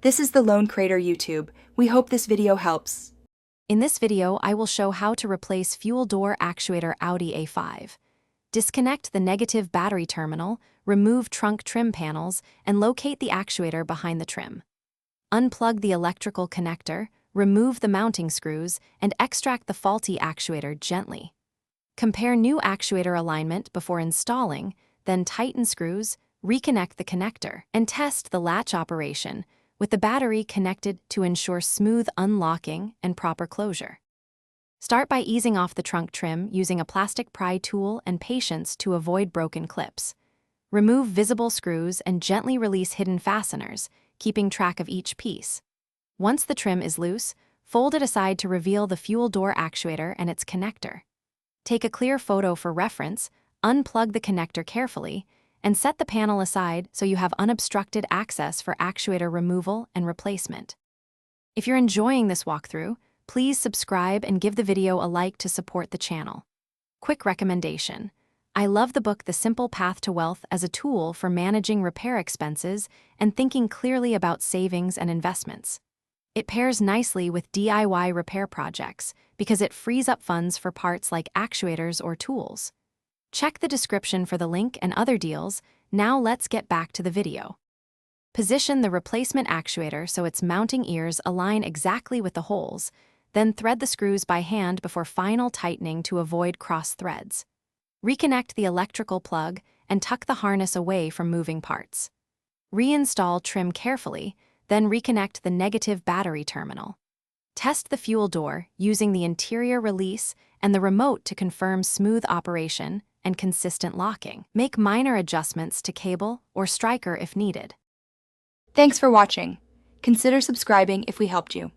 This is the Lone Crater YouTube. We hope this video helps. In this video, I will show how to replace fuel door actuator Audi A5. Disconnect the negative battery terminal, remove trunk trim panels, and locate the actuator behind the trim. Unplug the electrical connector, remove the mounting screws, and extract the faulty actuator gently. Compare new actuator alignment before installing, then tighten screws, reconnect the connector, and test the latch operation with the battery connected to ensure smooth unlocking and proper closure. Start by easing off the trunk trim using a plastic pry tool and patience to avoid broken clips. Remove visible screws and gently release hidden fasteners, keeping track of each piece. Once the trim is loose, fold it aside to reveal the fuel door actuator and its connector. Take a clear photo for reference, unplug the connector carefully, and set the panel aside so you have unobstructed access for actuator removal and replacement. If you're enjoying this walkthrough, please subscribe and give the video a like to support the channel. Quick recommendation: I love the book The Simple Path to Wealth as a tool for managing repair expenses and thinking clearly about savings and investments. It pairs nicely with DIY repair projects because it frees up funds for parts like actuators or tools. Check the description for the link and other deals. Now let's get back to the video. Position the replacement actuator so its mounting ears align exactly with the holes, then thread the screws by hand before final tightening to avoid cross threads. Reconnect the electrical plug and tuck the harness away from moving parts. Reinstall trim carefully, then reconnect the negative battery terminal. Test the fuel door using the interior release and the remote to confirm smooth operation and consistent locking. Make minor adjustments to cable or striker if needed. Thanks for watching. Consider subscribing if we helped you.